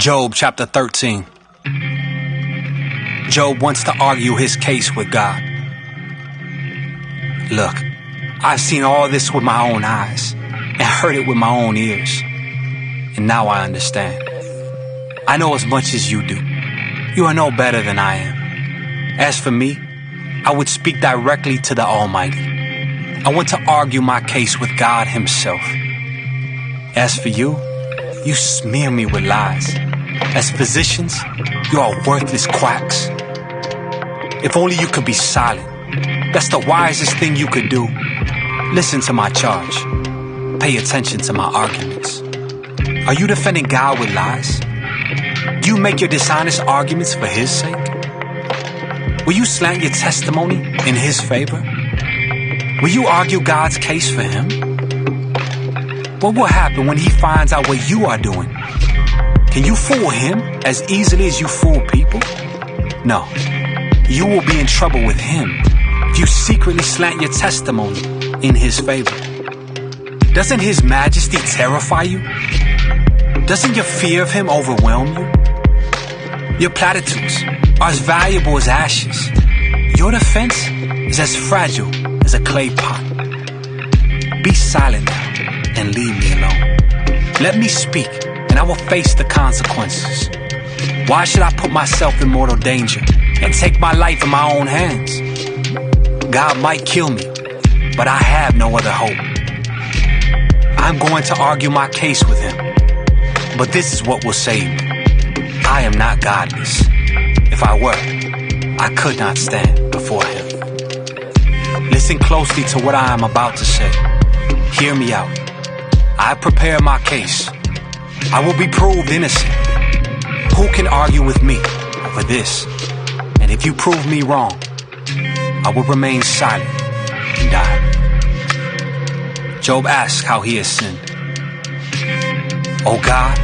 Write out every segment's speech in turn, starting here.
Job chapter 13. Job wants to argue his case with God. Look, I've seen all this with my own eyes and heard it with my own ears. And now I understand. I know as much as you do. You are no better than I am. As for me, I would speak directly to the Almighty. I want to argue my case with God Himself. As for you, you smear me with lies. As physicians, you are worthless quacks. If only you could be silent. That's the wisest thing you could do. Listen to my charge. Pay attention to my arguments. Are you defending God with lies? Do you make your dishonest arguments for His sake? Will you slant your testimony in His favor? Will you argue God's case for Him? What will happen when He finds out what you are doing? Can you fool Him as easily as you fool people? No. You will be in trouble with Him if you secretly slant your testimony in His favor. Doesn't His majesty terrify you? Doesn't your fear of Him overwhelm you? Your platitudes are as valuable as ashes. Your defense is as fragile as a clay pot. Be silent now and leave me alone. Let me speak and I will face the consequences. Why should I put myself in mortal danger and take my life in my own hands? God might kill me, but I have no other hope. I'm going to argue my case with Him, but this is what will save me. I am not godless. If I were, I could not stand before Him. Listen closely to what I am about to say. Hear me out. I prepare my case. I will be proved innocent. Who can argue with me over this? And if you prove me wrong, I will remain silent and die. Job asks how he has sinned. Oh God,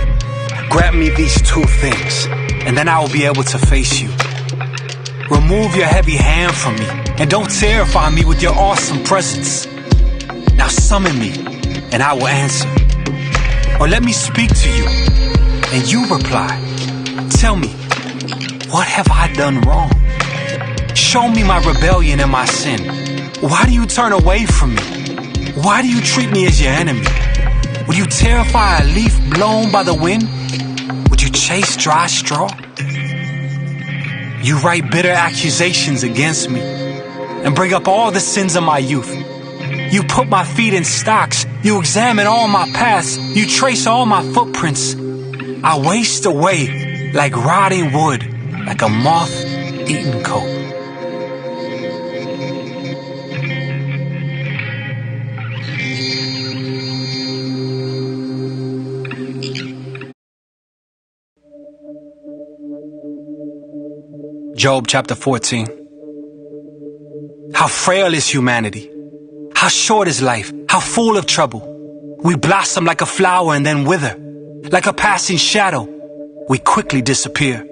grant me these two things, and then I will be able to face you. Remove your heavy hand from me, and don't terrify me with your awesome presence. Now summon me, and I will answer. Or let me speak to you, and you reply. Tell me, what have I done wrong? Show me my rebellion and my sin. Why do you turn away from me? Why do you treat me as your enemy? Would you terrify a leaf blown by the wind? Would you chase dry straw? You write bitter accusations against me and bring up all the sins of my youth. You put my feet in stocks. You examine all my paths. You trace all my footprints. I waste away like rotting wood, like a moth-eaten coat. Job chapter 14. How frail is humanity? How short is life? How full of trouble? We blossom like a flower and then wither. Like a passing shadow, we quickly disappear.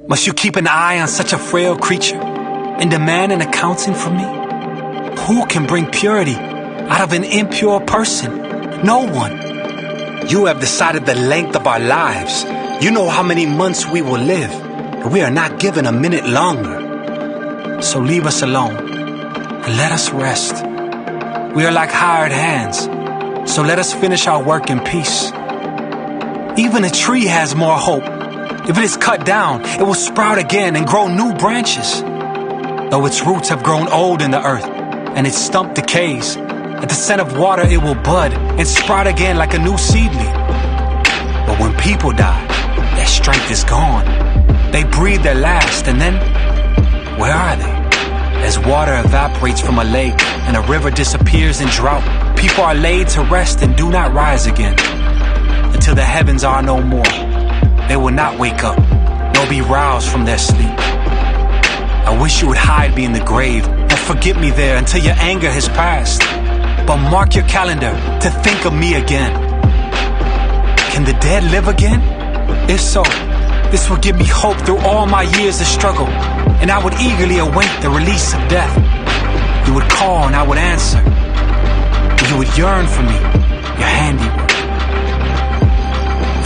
Must you keep an eye on such a frail creature and demand an accounting from me? Who can bring purity out of an impure person? No one. You have decided the length of our lives. You know how many months we will live. We are not given a minute longer. So leave us alone and let us rest. We are like hired hands, so let us finish our work in peace. Even a tree has more hope. If it is cut down, it will sprout again and grow new branches. Though its roots have grown old in the earth and its stump decays, at the scent of water it will bud and sprout again like a new seedling. But when people die, their strength is gone. They breathe their last, and then, where are they? As water evaporates from a lake and a river disappears in drought, people are laid to rest and do not rise again. Until the heavens are no more, they will not wake up, nor be roused from their sleep. I wish you would hide me in the grave and forget me there until your anger has passed. But mark your calendar to think of me again. Can the dead live again? If so, this will give me hope through all my years of struggle, and I would eagerly await the release of death. You would call and I would answer. You would yearn for me, your handiwork.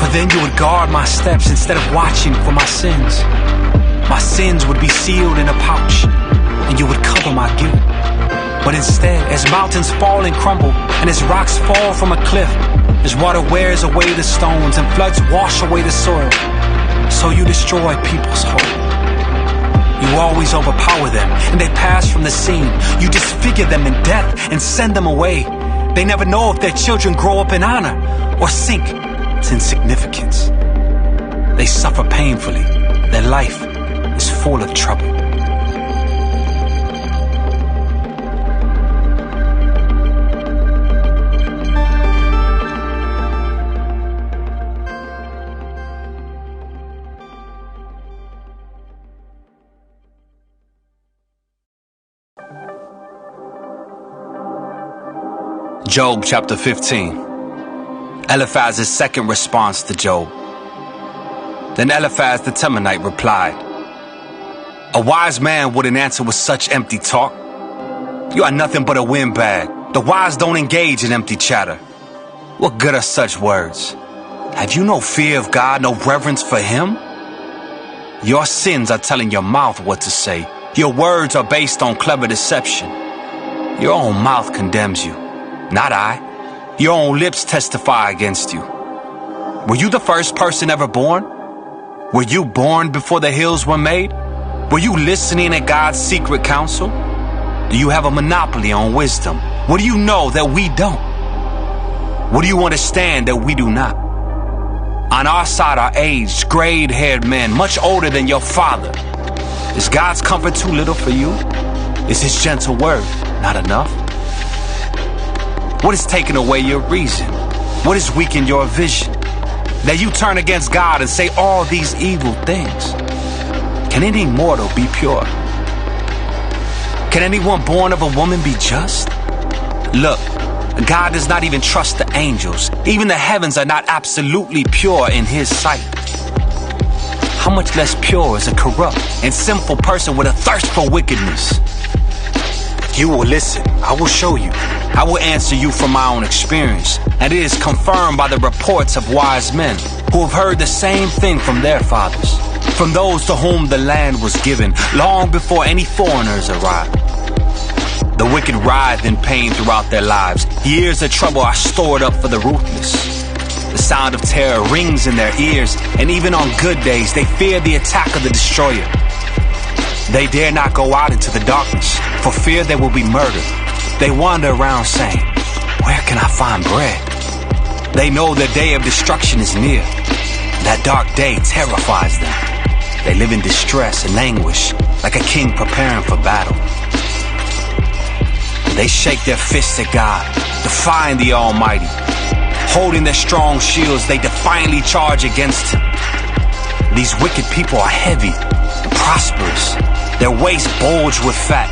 For then you would guard my steps instead of watching for my sins. My sins would be sealed in a pouch, and you would cover my guilt. But instead, as mountains fall and crumble, and as rocks fall from a cliff, as water wears away the stones and floods wash away the soil, so you destroy people's hope. You always overpower them, and they pass from the scene. You disfigure them in death and send them away. They never know if their children grow up in honor or sink to insignificance. They suffer painfully. Their life is full of trouble. Job chapter 15. Eliphaz's second response to Job. Then Eliphaz the Temanite replied, "A wise man wouldn't answer with such empty talk. You are nothing but a windbag. The wise don't engage in empty chatter. What good are such words? Have you no fear of God, no reverence for Him? Your sins are telling your mouth what to say. Your words are based on clever deception. Your own mouth condemns you, not I. Your own lips testify against you. Were you the first person ever born? Were you born before the hills were made? Were you listening at God's secret counsel? Do you have a monopoly on wisdom? What do you know that we don't? What do you understand that we do not? On our side are aged, gray-haired men, much older than your father. Is God's comfort too little for you? Is His gentle word not enough? What has taken away your reason? What has weakened your vision? That you turn against God and say all these evil things. Can any mortal be pure? Can anyone born of a woman be just? Look, God does not even trust the angels. Even the heavens are not absolutely pure in His sight. How much less pure is a corrupt and sinful person with a thirst for wickedness? You will listen. I will show you. I will answer you from my own experience, and it is confirmed by the reports of wise men who have heard the same thing from their fathers, from those to whom the land was given long before any foreigners arrived. The wicked writhe in pain throughout their lives. Years of trouble are stored up for the ruthless. The sound of terror rings in their ears, and even on good days they fear the attack of the destroyer. They dare not go out into the darkness, for fear they will be murdered. They wander around saying, "Where can I find bread?" They know the day of destruction is near. That dark day terrifies them. They live in distress and anguish, like a king preparing for battle. They shake their fists at God, defying the Almighty. Holding their strong shields, they defiantly charge against Him. These wicked people are heavy and prosperous. Their waists bulge with fat,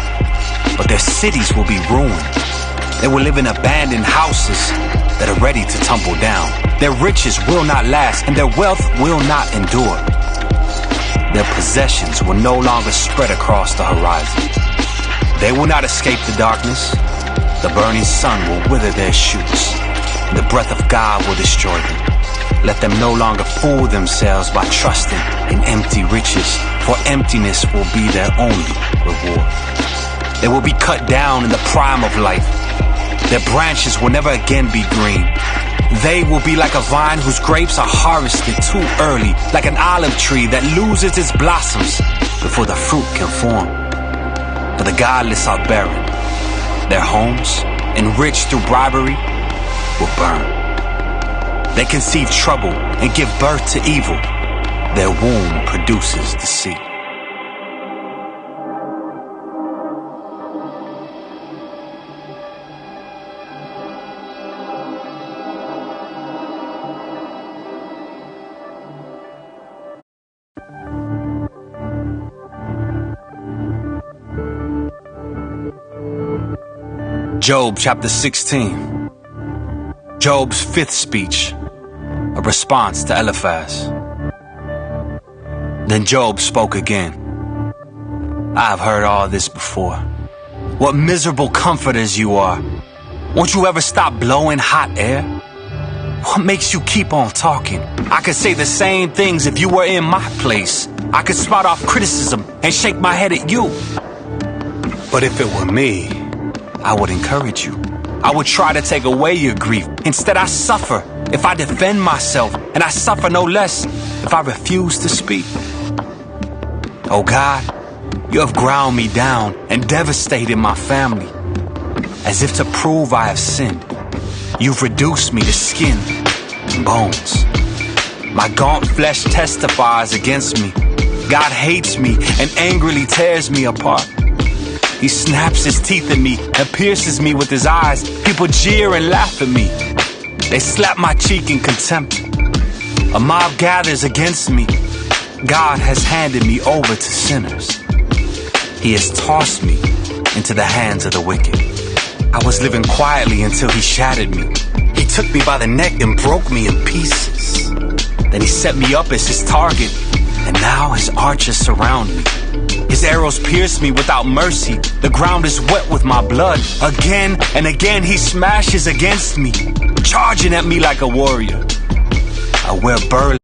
but their cities will be ruined. They will live in abandoned houses that are ready to tumble down. Their riches will not last, and their wealth will not endure. Their possessions will no longer spread across the horizon. They will not escape the darkness. The burning sun will wither their shoots, and the breath of God will destroy them. Let them no longer fool themselves by trusting in empty riches, for emptiness will be their only reward. They will be cut down in the prime of life. Their branches will never again be green. They will be like a vine whose grapes are harvested too early, like an olive tree that loses its blossoms before the fruit can form. For the godless are barren. Their homes, enriched through bribery, will burn. They conceive trouble and give birth to evil. Their womb produces deceit. Job chapter 16. Job's fifth speech, a response to Eliphaz. Then Job spoke again. I have heard all this before. What miserable comforters you are. Won't you ever stop blowing hot air? What makes you keep on talking? I could say the same things if you were in my place. I could spout off criticism and shake my head at you. But if it were me, I would encourage you. I would try to take away your grief. Instead, I suffer if I defend myself, and I suffer no less if I refuse to speak. Oh God, you have ground me down and devastated my family. As if to prove I have sinned, you've reduced me to skin and bones. My gaunt flesh testifies against me. God hates me and angrily tears me apart. He snaps his teeth at me and pierces me with his eyes. People jeer and laugh at me. They slap my cheek in contempt. A mob gathers against me. God has handed me over to sinners. He has tossed me into the hands of the wicked. I was living quietly until he shattered me. He took me by the neck and broke me in pieces. Then he set me up as his target, and now his archers surround me. His arrows pierce me without mercy. The ground is wet with my blood. Again and again he smashes against me, charging at me like a warrior. I wear burlap.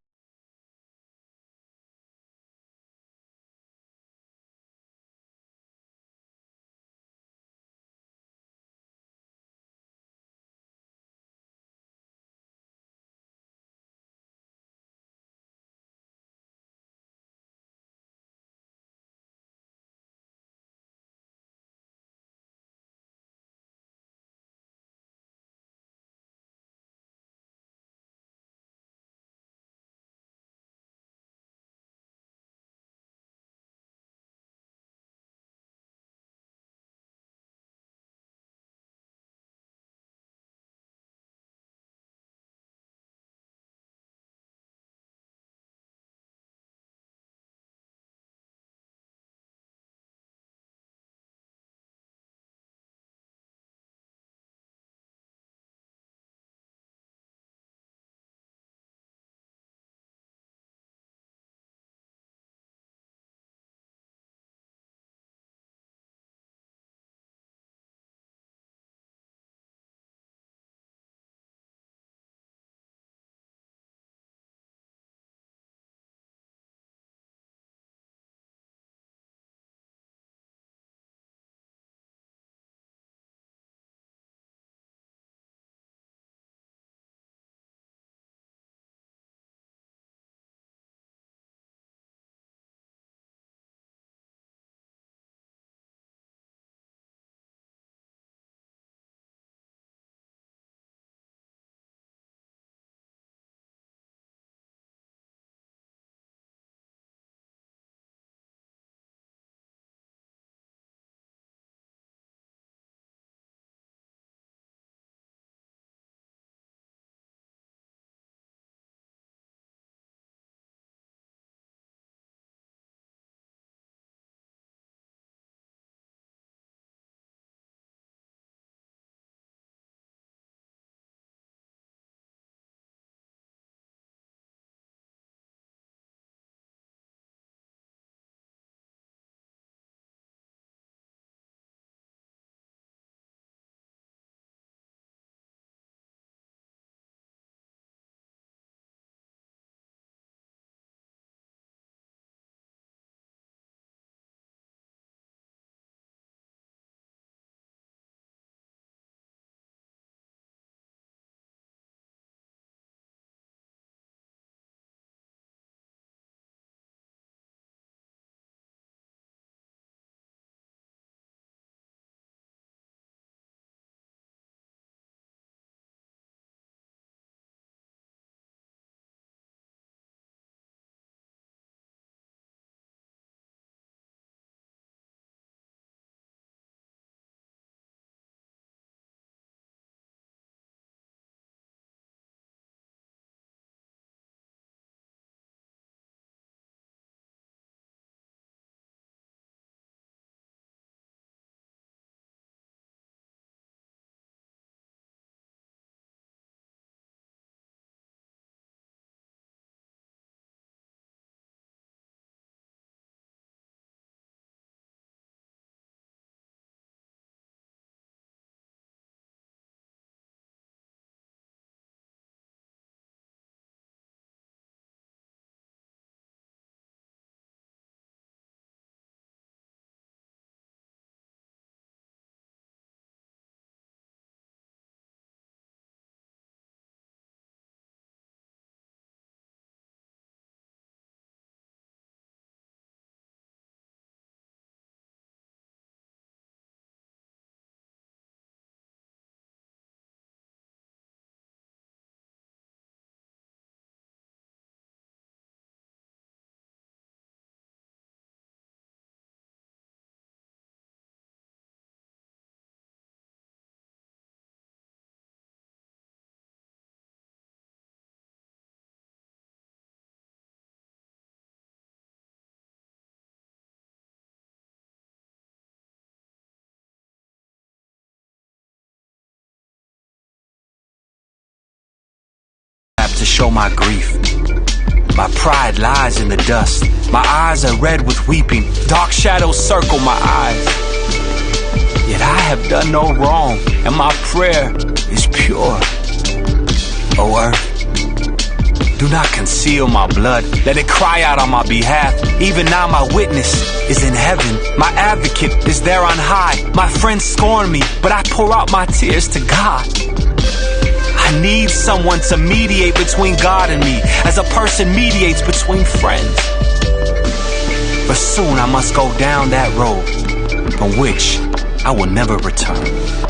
slap to show my grief. My pride lies in the dust. My eyes are red with weeping. Dark shadows circle my eyes. Yet I have done no wrong, and my prayer is pure. O earth, do not conceal my blood. Let it cry out on my behalf. Even now my witness is in heaven. My advocate is there on high. My friends scorn me, but I pour out my tears to God. I need someone to mediate between God and me, as a person mediates between friends. But soon I must go down that road from which I will never return.